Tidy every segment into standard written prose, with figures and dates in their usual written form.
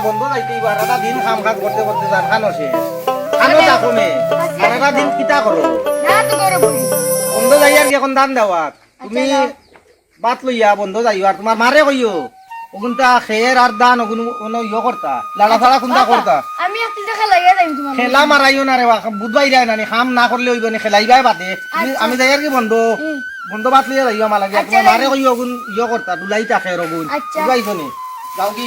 বন্ধ যাইতে সারাটা দিন কাম কাজ করতে করতে যান খানো শেষ খানো দেখো মে সারাটা দিন কিতা করো বন্ধ যাই আর কি এখন দান দেওয়া তুমি বাত লইয়া বন্ধ যাইও আর তোমার মারে কইও ওগুনটা খের আর দান ওগুন ইয়ে করতা লাড়া ফাড়া কোনটা করতা আমি একটু খেলাইয়া যাইম তোমার খেলা মারাইও না রে বুধবাই যায় না কাম না করলে হইব না খেলাইবাই বাদে আমি যাই আর কি বন্ধ বন্ধ বাত লইয়া যাইও আমার লাগে তোমার মারে কইও ওগুন ইয়ে করতা দুলাইতা খের ওগুন বুঝাইছো নি যাও কি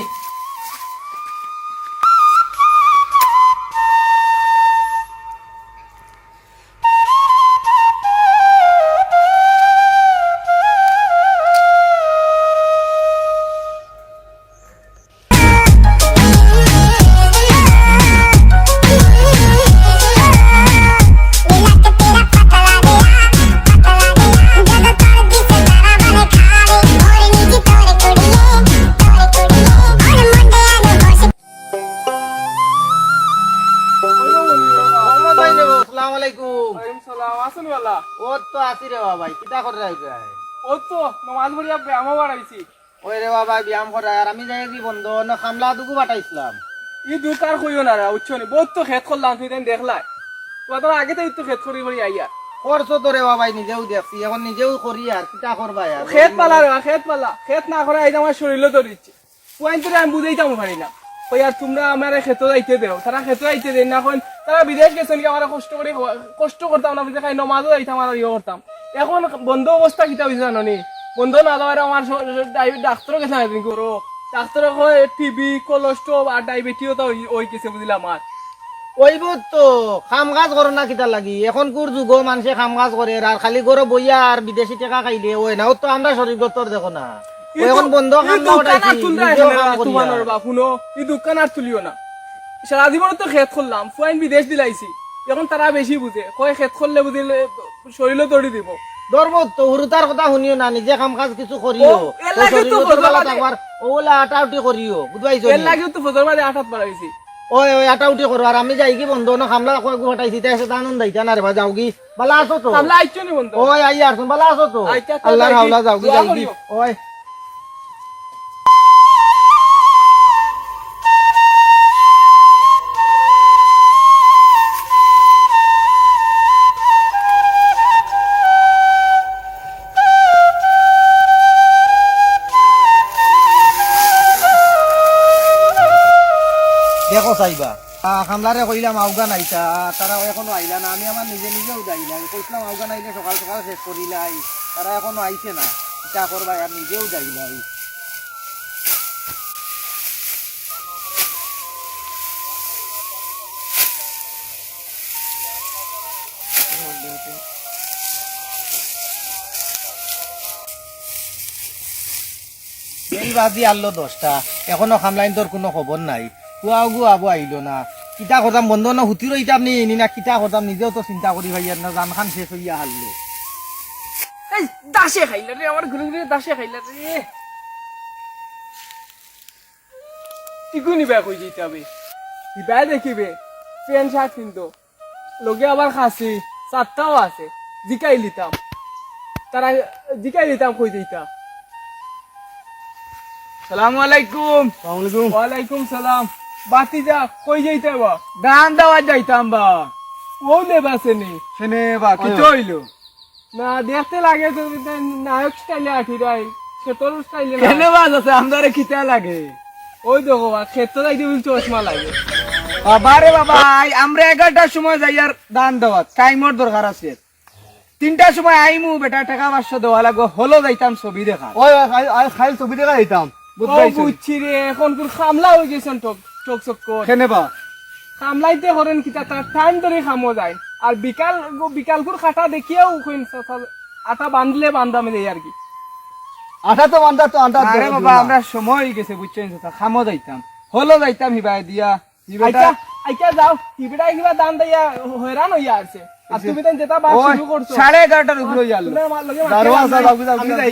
তোমরা আমার খেতে যাইতে দেও তারা খেতে যাইতে দেন না তারা বিদেশ গেছেন কি আমার কষ্ট করতাম না খাই নমাজও যাইতাম আর ইয়ে করতাম এখন বন্ধ অবস্থা কিতা হয়েছে জানো নি বন্ধ না দেওয়ার আমার ডাক্তারও গেছে না করো ডাক্তার টিবি কোলেস্ট্রল আর ডায়াবেটিও তো ওই গেছে বুঝলাম আর ওইব তো কাম কাজ করো না কিতা লাগি এখন কোর যুগ মানুষে কাম কাজ করে আর খালি গরো বইয়া আর বিদেশি টাকা খাইলে ওই না তো আমরা শরীর দত্তর দেখো না এখন বন্ধ কাম শুনো এই দোকান আর তুলিও না সারা জীবন তো খেত করলাম ফুয়াইন বিদেশ দিলাইছি এখন তারা বেশি বুঝে কয় খেত করলে বুঝিলে শরীরে দৌড়ি দিব ধর্ম তো হুরুতার কথা শুনিও না নিজে কাম কাজ কিছু করিও ওলা আটা উঠি করিও বুঝবাইছো এর লাগেও তো ফজর বাদে আটাত বাড়াইছি ওই ওই আটা উঠি করো আর আমি যাই কি বন্ধ না খামলা কয় গুটাইছি তাই সেটা আনন্দ আইতা না রে ভাই যাও কি বালা আছো তো খামলা আইছো নি বন্ধ ওই আই আর তুমি বালা আছো তো আল্লাহর হাওলা যাও কি যাই কি ওই দেখো চাইবা খামলারে কইলাম আউগান আইতা তারা এখনো আইলা না আমি আমার নিজে নিজেও যাই না কইলাম আউগান আইলে সকাল সকাল শেষ করিলাই তারা এখনো আইছে না ইটা করবা আর নিজেও যাইলাই এই বাজি আনলো 10টা এখনো খামলাইন তোর কোনো খবর নাই কুয়াও গুয়াবো আইলো না কিতা করতাম বন্ধ না হুতি রইতাম নি না কিতা করতাম নিজেও তো চিন্তা করি ভাই না জান খান শেষ হইয়া হারলো এই দাসে খাইলা রে আমার ঘুরে ঘুরে দাসে খাইলা রে টিকুনি বে কই দিতে হবে দিবা দেখিবে ফ্যান শার্ট কিন্তু লগে আবার খাসি 7টাও আছে জিকাই লিতাম তারা জিকাই লিতাম কই দিতা সালামু আলাইকুম ওয়া আলাইকুম সালাম বাতি যা কই যাইতে বা দান দেওয়া যাইতাম বা ও লে বাসেনি সেনে বা কি হইলো না দেখতে লাগে তো নায়ক স্টাইলে আঠি রাই ক্ষেতর স্টাইলে কেন বাজ আছে আমদারে খিতা লাগে ওই দেখো ক্ষেত্র যাইতে বলছি চশমা লাগে বাবা রে বাবা আমরা 11টার সময় যাই আর দান দেওয়াত টাইমর দরকার আছে 3টার সময় আইমু বেটা টাকা 500 দেওয়া লাগো হলো যাইতাম ছবি দেখা ওই খাইল ছবি দেখা দিতাম বুঝছি রে এখন কোন খামলা হয়ে গেছেন টক চক চক কর কেনে বা খামলাইতে হরেন কিতা তার টাইম ধরে খামো যায় আর বিকালপুর খাটা দেখিয়াও আটা বাঁধলে বান্ধামে দেয় আর কি আঠা তো বান্ধা তো আন্ডা আরে বাবা আমরা সময় হয়ে গেছে বুঝছেন তো খামো যাইতাম হলো যাইতাম হিবাই দিয়া আইকা আইকা যাও টিভিটা কিবা দান দিয়া হয়রান হইয়া আছে আর তুমি তো যেটা বাস শুরু করছো 11:30টার উপরে যাল তুমি আমার লগে দারোয়া আছে, যাও, আমি যাই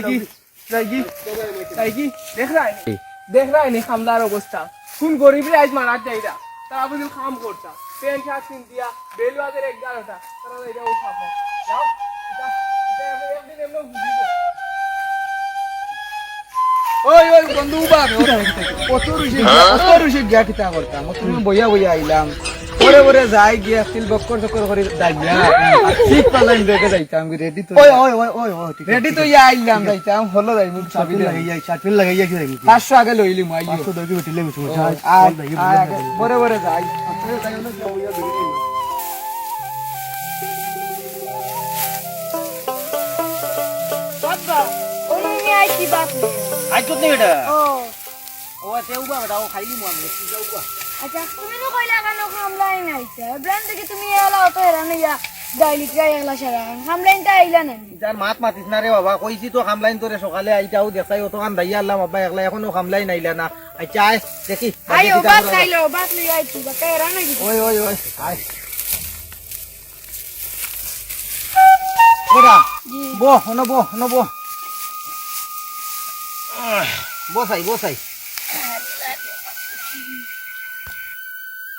কি দেখ রাই নি খামদার অবস্থা কোন গরিবের আজ মারা যাইরা তারা বুঝল কাম করতা পেন শাক কিন দিয়া বেলবাদের 11টা তারা এটা উঠাবো যাও এটা একদিন এমন বুঝিব ওই ওই বন্ধু বাবা কত রুশি গিয়া কিতা করতাম তুমি বইয়া বইয়া আইলাম পরে পরে যাই গিয়া স্টিল বক্কর চক্কর করে দাইয়া ঠিক পালাইন দেখে যাইতাম রেডি তো ওই ঠিক রেডি তো ইয়া আইলাম যাইতাম হলো যাই মুখ ছবি লাগাই যাই চাটপিল লাগাই যাই কি 500 আগে লইলি মাই 500 দই বিটিলে মিছু পরে পরে যাই বাবা ওই নিয়ে আইছি বাপ আই তো নেই এটা ও ও তেও বা বেটা ও খাইলি মু আমি যাওগা আচ্ছা তুমি তো কইলা কেন খামলাইন আইছে ব্র্যান্ড থেকে তুমি এলা অত হেরান ইয়া ডাইলি ট্রাই এলা সারা খামলাইনটা আইলা না যার মাত মাতিস না রে বাবা কইছি তো খামলাইন তোরে সকালে আইতাও দেখাই অত কান দাইয়া আল্লাহ বাবা একলা এখনো খামলাইন আইলা না আচ্ছা আয় দেখি আইও বাত খাইলো বাত লই আইছি বা হেরান হই ওই আয় বেটা জি বো বসাই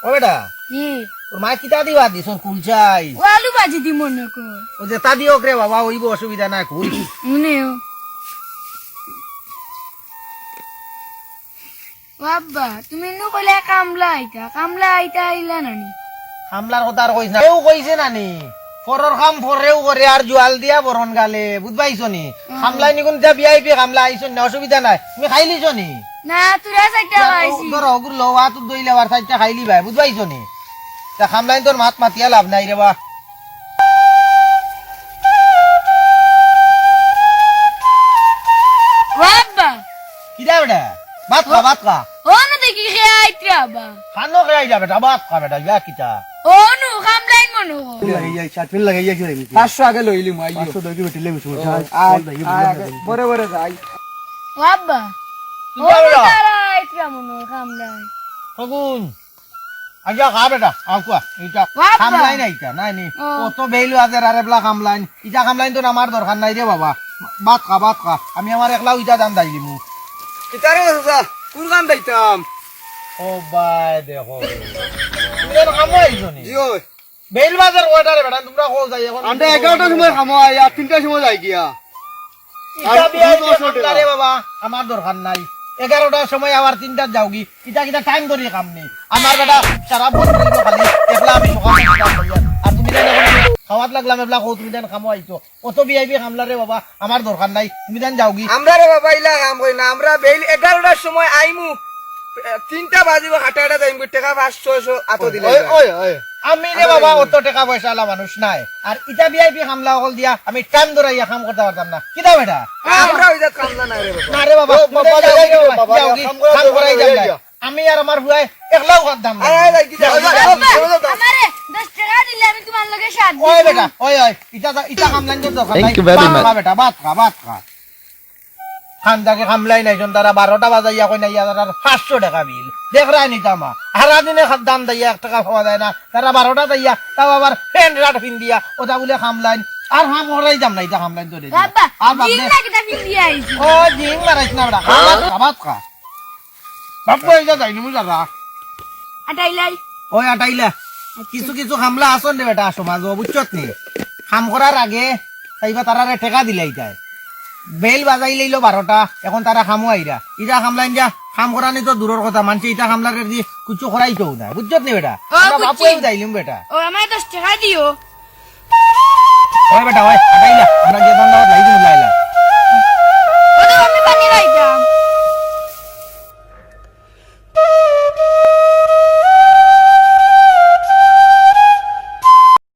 ও বেটা জি তোর মা কিতা দিবা দিছ কুলচাই ও আলু ভাজি দি মনে কর ও যে তা দিও রে বাবা ওইব অসুবিধা নাই কুল মনেও বাবা তুমি নো কইলা কামলা আইতা আইলা নানি হামলার কথা আর কইছ না কেউ কইছে নানি ফরর কাম ফরেও করে আর জুয়াল দিয়া বরণ গালে বুঝবাইছো নি হামলাই নিগুন যা ভিআইপি হামলা আইছ না অসুবিধা নাই তুমি খাইলিছো নি না তুরা সাইটা আইছি ধর ওগুর লওয়া তো দইলে আর সাইডটা খাইলি ভাই বুঝবাইছো নি তা হামলাই তোর মাত মাতিয়া লাভ নাই রে বা বাবা কিরা বেটা ভাত খা ও না দেখি খে আইত্রা বা খানো খাই যা বেটা ভাত খা বেটা ইয়া কিতা ও নু কামলাইন মনো লাগাই যাই চাটপিল লাগাই যাই 500 আগে লইলি মাই 500 দই বিটিলে মিছু পরে পরে যাই বাবা ও কিতা বেটা তারা আইত্রা মনো কামলাই খগুন আজা খা বেটা আকুয়া ইটা বাবা। খামলাই নাই ইটা নাই নি ও। কত বেইলু আছে আরেবলা খামলাইন ইটা খামলাইন তো আমার দরকার নাই রে বাবা ভাত খা আমি আমার একলাও ইটা দাম দাইলি মু কিতারে দাদা কোন গান দাইতাম ও বাই দেখো তুমি তো খামো আইছো নি জি ওই বেইল বাজার ওটারে বেটা তোমরা কো যাই এখন আমরা 11টার সময় খামো আর 3টার সময় যাই গিয়া ইটা বিয়াই রে বাবা আমার দরকার নাই 11টার সময় আবার 3টার যাওগি ইটা টাইম ধরে কাম নেই আমার বেটা সারা বছর ধরে খালি একলা আমি সকালে কাম করি আর তুমি জানো খাওয়াত লাগলাম এবলা কো তুমি জান খামো আইছো কত বিআইপি খামলা রে বাবা আমার দরকার নাই তুমি জান যাওগি আমরা রে বাবা ইলা কাম কই না আমরা বেল 11টার সময় আইমু 3টা বাজিব হাটাটা যাইম টাকা 500 আতো দিলে ওই আমি রে বাবা অত টাকা পয়সা আলা মানুষ নাই আর ইটা বিআইপি খামলা হল দিয়া আমি টাইম ধরাইয়া কাম করতে পারতাম না কিটা বেটা আমরা ওই জাত কামলা না রে বাবা না রে বাবা বাবা, বাবা, যাওগি কাম করা কাম করাই যাবে যাবে না। আমি আর আমার হুয়াই একলাও করতাম না আয় যাই কি আমারে 10 টাকা দিলে আমি তোমার লগে সাথ ওই বেটা ওই ইটা কামলাইন তো দরকার নাই বেটা ভাত খা খান্দাকে খামলাই নাই তারা 12টা বাজাইয়া কই নাই তারা 500 টাকা বিল দেখ রাই নি তামা হারা দিনে দাম দাইয়া 1 টাকা পাওয়া যায় না তারা 12টা দাইয়া তাও আবার প্যান্ট রাট পিন দিয়া ওটা বলে খামলাইন আর হাম হরাই দাম নাই তা খামলাইন তো বাবা আর বাপ দিন দে না কিটা ফিরি আইছি ও জিং মারাইছ না বেটা ভাত খা বাপ ইটা যাইনি মুজারা আটাইলাই ওই আটাইলা কিছু খামলা আসন রে বেটা সমাজ বুঝছত নি খাম করার আগে তাইবা তারারে টেকা দিলাই যায় বেল বাজাই লইলো 12টা এখন তারা খামো আইরা ইটা খামলাইন যা খাম করানি তো দূরের কথা মানছে ইটা খামলাকে দিয়ে কিছু করাইতেও না বুঝছত নি বেটা ও, আমরা বুঝছি। বাপুও যাইলিম বেটা ও আমায় 10 টাকা দিও ওই বেটা ওই আটাইলা আমরা গিয়ে ধান্দা লাগি লাইলা